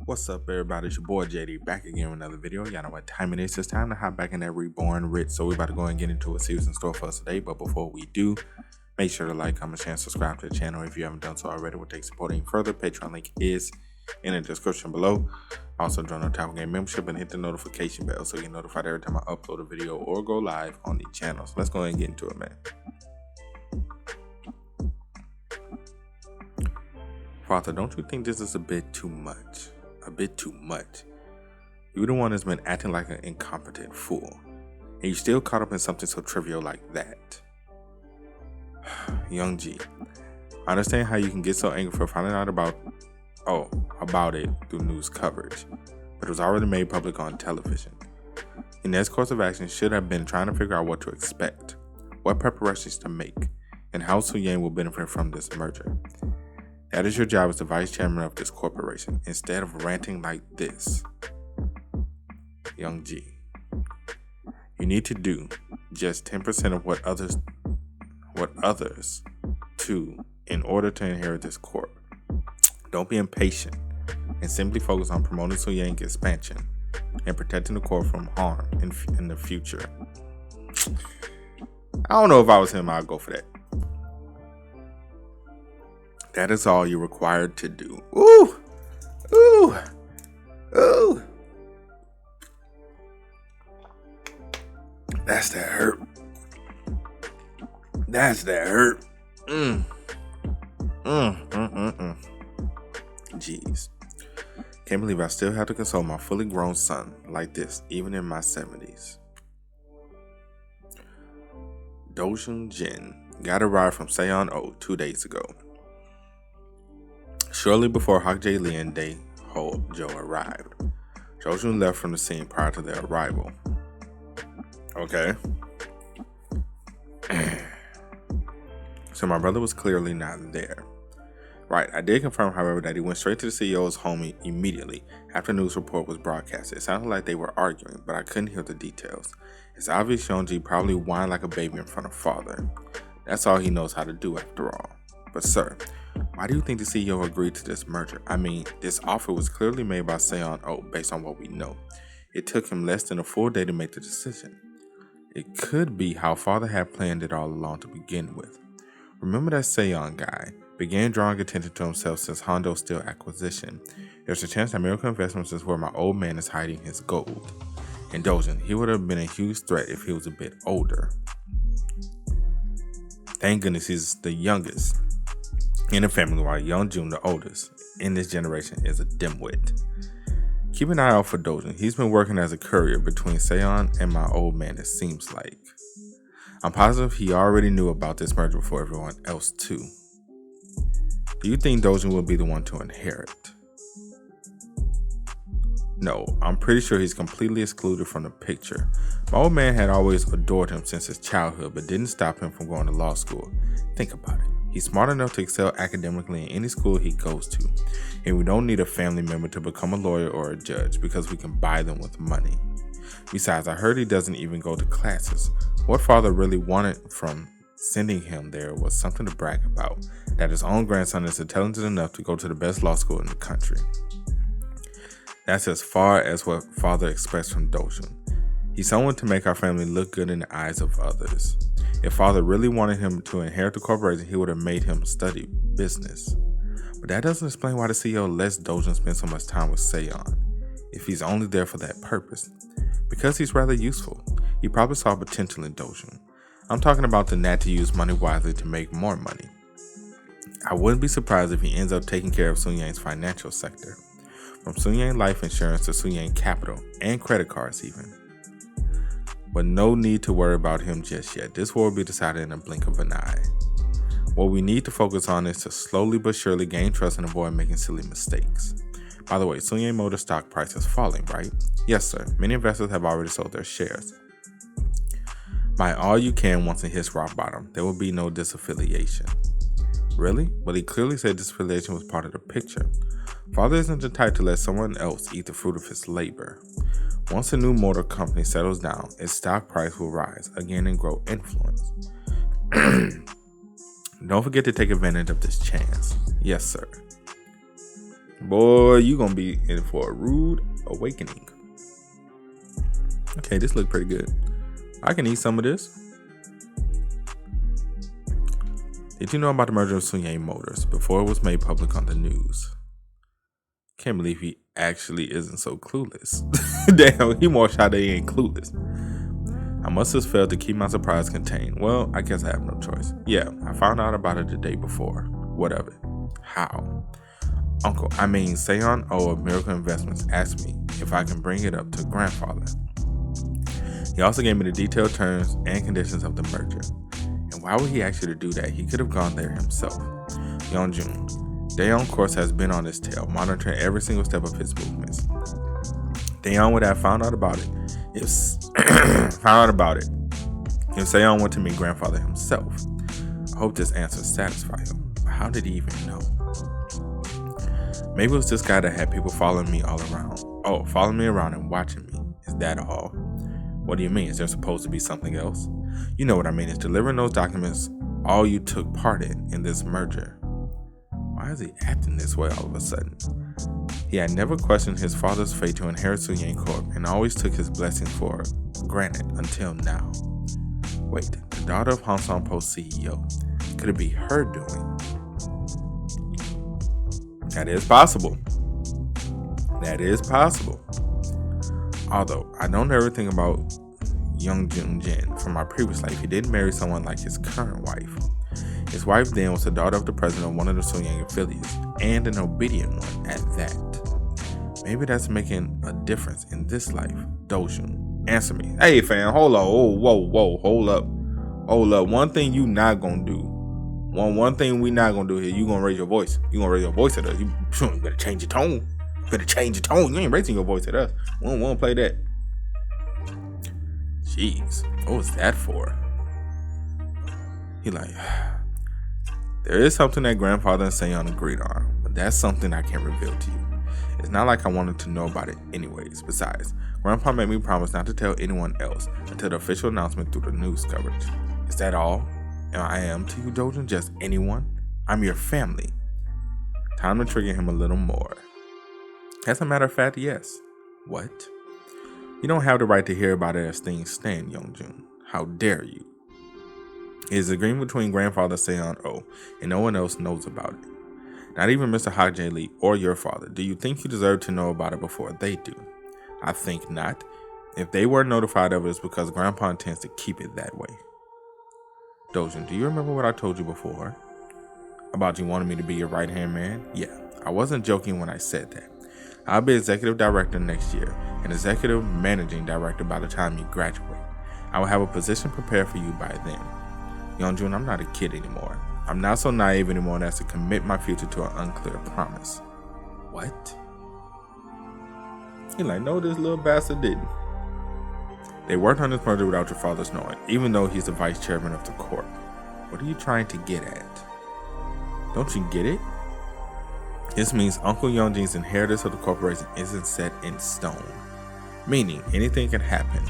What's up, everybody? It's your boy JD back again with another video. Y'all know what time it is. It's time to hop back in that Reborn Rich. So we're about to go and get into what series in store for us today. But before we do, make sure to like, comment, share, and subscribe to the channel if you haven't done so already. We'll take support any further. Patreon link is in the description below. Also join the Otaku Game membership and hit the notification bell so you get notified every time I upload a video or go live on the channel. So let's go ahead and get into it, man. Father, don't you think this is a bit too much? A bit too much. You're the one that's been acting like an incompetent fool, and you still caught up in something so trivial like that. Young G, I understand how you can get so angry for finding out about it through news coverage, but it was already made public on television. Your next course of action should have been trying to figure out what to expect, what preparations to make, and how Su Yang will benefit from this merger. That is your job as the vice chairman of this corporation, instead of ranting like this. Young G, you need to do just 10% of what others do in order to inherit this corp. Don't be impatient and simply focus on promoting Su Yang expansion and protecting the corp from harm in the future. I don't know if I was him, I'd go for that. That is all you're required to do. Ooh! Ooh! Ooh! That's that hurt. That's that hurt. Jeez. Can't believe I still have to console my fully grown son like this, even in my 70s. Dojun Jin got a ride from Seon O 2 days ago. Shortly before Hak Jae Lee and Dae Ho Jo arrived, Dojun left from the scene prior to their arrival. Okay. So my brother was clearly not there. Right, I did confirm, however, that he went straight to the CEO's home immediately after the news report was broadcasted. It sounded like they were arguing, but I couldn't hear the details. It's obvious Yeonji probably whined like a baby in front of father. That's all he knows how to do after all. But sir, why do you think the CEO agreed to this merger? I mean, this offer was clearly made by Seon O based on what we know. It took him less than a full day to make the decision. It could be how father had planned it all along to begin with. Remember that Seon guy began drawing attention to himself since Hondo's Steel acquisition. There's a chance that Miracle Investments is where my old man is hiding his gold. And Dojin, he would have been a huge threat if he was a bit older. Thank goodness he's the youngest in the family, while Yeonjun, the oldest in this generation, is a dimwit. Keep an eye out for Dojin. He's been working as a courier between Seon and my old man, it seems like. I'm positive he already knew about this merger before everyone else too. Do you think Dojin will be the one to inherit? No, I'm pretty sure he's completely excluded from the picture. My old man had always adored him since his childhood, but didn't stop him from going to law school. Think about it. He's smart enough to excel academically in any school he goes to, and we don't need a family member to become a lawyer or a judge because we can buy them with money. Besides, I heard he doesn't even go to classes. What father really wanted from sending him there was something to brag about, that his own grandson is talented enough to go to the best law school in the country. That's as far as what father expects from Dojun. He's someone to make our family look good in the eyes of others. If father really wanted him to inherit the corporation, he would have made him study business. But that doesn't explain why the CEO lets Dojun spend so much time with Seon, if he's only there for that purpose. Because he's rather useful, he probably saw potential in Dojun. I'm talking about the knack to use money wisely to make more money. I wouldn't be surprised if he ends up taking care of Su Yang's financial sector, from Su Yang Life Insurance to Su Yang Capital, and credit cards even. But no need to worry about him just yet. This will be decided in a blink of an eye. What we need to focus on is to slowly but surely gain trust and avoid making silly mistakes. By the way, Su Yang Motor stock price is falling, right? Yes, sir. Many investors have already sold their shares. Buy all you can once it hits rock bottom. There will be no disaffiliation. Really? Well, he clearly said disaffiliation was part of the picture. Father isn't the type to let someone else eat the fruit of his labor. Once a new motor company settles down, its stock price will rise again and grow influence. Don't forget to take advantage of this chance. Yes, sir. Boy, you gonna be in for a rude awakening. Okay, this look pretty good. I can eat some of this. Did you know about the merger of Sunyang Motors before it was made public on the news? Can't believe he actually isn't so clueless. Damn, he more shot that he ain't clueless. I must have failed to keep my surprise contained. Well, I guess I have no choice. Yeah, I found out about it the day before. What of it? How? Seon O of Miracle Investments asked me if I can bring it up to grandfather. He also gave me the detailed terms and conditions of the merger. And why would he ask you to do that? He could have gone there himself. Yeonjun, Daeon, of course, has been on his tail, monitoring every single step of his movements. Daeon would have found out about it if Seon went to meet grandfather himself. I hope this answer satisfies him. How did he even know? Maybe it was this guy that had people following me all around. Oh, following me around and watching me. Is that all? What do you mean? Is there supposed to be something else? You know what I mean. Is delivering those documents all you took part in this merger? Why is he acting this way all of a sudden? He had never questioned his father's fate to inherit Sunyang Corp and always took his blessings for granted until now. Wait, the daughter of Hansong Post CEO. Could it be her doing? That is possible. Although, I don't know everything about Yeonjun Jin from my previous life. He didn't marry someone like his current wife. His wife then was the daughter of the president of one of the Sunyang affiliates, and an obedient one at that. Maybe that's making a difference in this life. Dojun, answer me. Hey fam, hold up. Whoa, hold up. One thing you not gonna do. One thing we not gonna do here, you gonna raise your voice. You gonna raise your voice at us. You better change your tone. You ain't raising your voice at us. We don't wanna play that. Jeez, what was that for? He like, there is something that grandfather and Seon agreed on, but that's something I can't reveal to you. It's not like I wanted to know about it anyways. Besides, grandpa made me promise not to tell anyone else until the official announcement through the news coverage. Is that all? And I am to you, Dojin, just anyone? I'm your family. Time to trigger him a little more. As a matter of fact, yes. What? You don't have the right to hear about it as things stand, Yeonjun. How dare you? It is an agreement between grandfather Seon O, and no one else knows about it. Not even Mr. Hak Jae Lee or your father. Do you think you deserve to know about it before they do? I think not. If they weren't notified of it, it's because grandpa intends to keep it that way. Dojin, do you remember what I told you before? About you wanting me to be your right-hand man? Yeah, I wasn't joking when I said that. I'll be executive director next year and executive managing director by the time you graduate. I will have a position prepared for you by then. Yeonjun, I'm not a kid anymore. I'm not so naive anymore as to commit my future to an unclear promise. What? He like, no, this little bastard didn't. They worked on this merger without your father's knowing, even though he's the vice chairman of the corp. What are you trying to get at? Don't you get it? This means Uncle Yeonjin's inheritance of the corporation isn't set in stone. Meaning, anything can happen.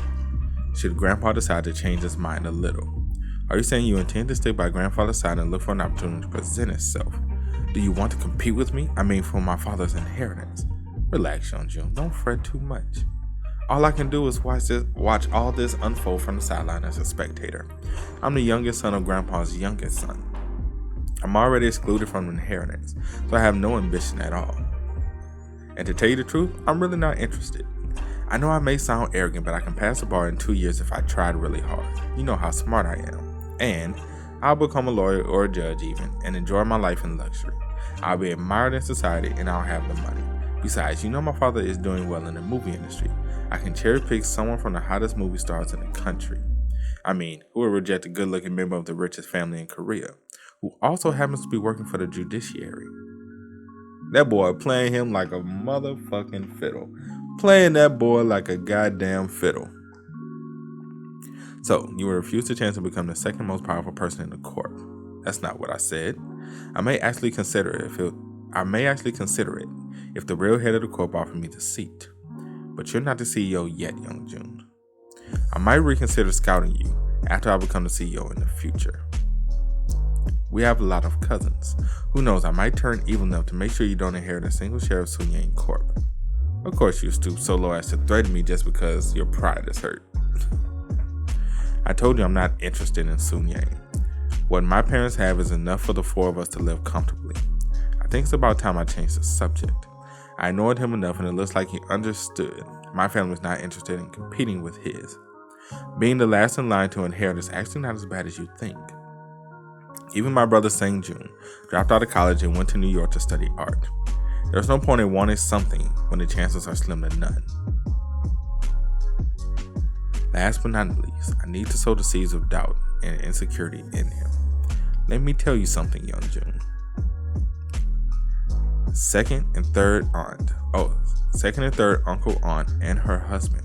Should Grandpa decide to change his mind a little? Are you saying you intend to stick by Grandfather's side and look for an opportunity to present itself? Do you want to compete with me? For my father's inheritance. Relax, Yeonjun. Don't fret too much. All I can do is watch all this unfold from the sideline as a spectator. I'm the youngest son of Grandpa's youngest son. I'm already excluded from inheritance, so I have no ambition at all. And to tell you the truth, I'm really not interested. I know I may sound arrogant, but I can pass the bar in 2 years if I tried really hard. You know how smart I am. And I'll become a lawyer or a judge even, and enjoy my life in luxury. I'll be admired in society, and I'll have the money. Besides, you know my father is doing well in the movie industry. I can cherry pick someone from the hottest movie stars in the country. Who would reject a good-looking member of the richest family in Korea, who also happens to be working for the judiciary. That boy playing him like a motherfucking fiddle. Playing that boy like a goddamn fiddle. So, you will refuse the chance to become the second most powerful person in the corp. That's not what I said. I may actually consider it if the real head of the corp offered me the seat. But you're not the CEO yet, Yeonjun. I might reconsider scouting you after I become the CEO in the future. We have a lot of cousins. Who knows, I might turn evil enough to make sure you don't inherit a single share of Sun Yang Corp. Of course you stoop so low as to threaten me just because your pride is hurt. I told you I'm not interested in Sun Yang. What my parents have is enough for the four of us to live comfortably. I think it's about time I changed the subject. I annoyed him enough and it looks like he understood. My family's not interested in competing with his. Being the last in line to inherit is actually not as bad as you think. Even my brother Sang Jun dropped out of college and went to New York to study art. There's no point in wanting something when the chances are slim to none. Last but not least, I need to sow the seeds of doubt and insecurity in him. Let me tell you something, young Jun. Second and third uncle, aunt, and her husband.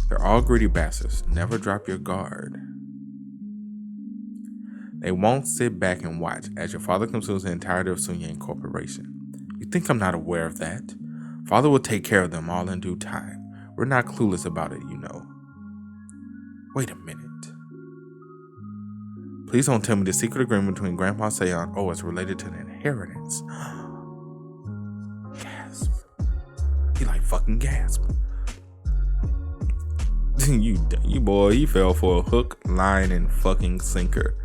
They're all greedy bastards. Never drop your guard. They won't sit back and watch as your father consumes the entirety of Sun Yang Corporation. You think I'm not aware of that? Father will take care of them all in due time. We're not clueless about it, you know. Wait a minute. Please don't tell me the secret agreement between Grandpa Seon is related to the inheritance. Gasp. He like fucking gasp. you boy, he fell for a hook, line, and fucking sinker.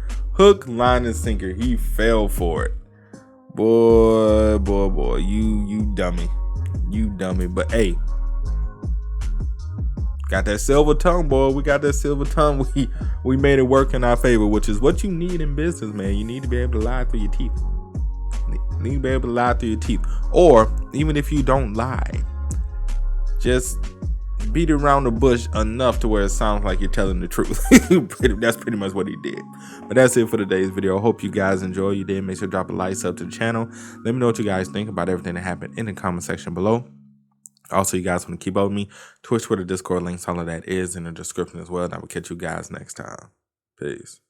Hook, line, and sinker. He fell for it. Boy, you dummy. You dummy. But hey, got that silver tongue, boy. We got that silver tongue. We made it work in our favor, which is what you need in business, man. You need to be able to lie through your teeth. You need to be able to lie through your teeth. Or even if you don't lie, just beat around the bush enough to where it sounds like you're telling the truth. That's pretty much what he did. But that's it for today's video. I hope you guys enjoy. You did. Make sure to drop a like, sub to the channel. Let me know what you guys think about everything that happened in the comment section below. Also, you guys want to keep up with me, Twitch, Twitter, Discord, links, all of that is in the description as well. And I will catch you guys next time. Peace.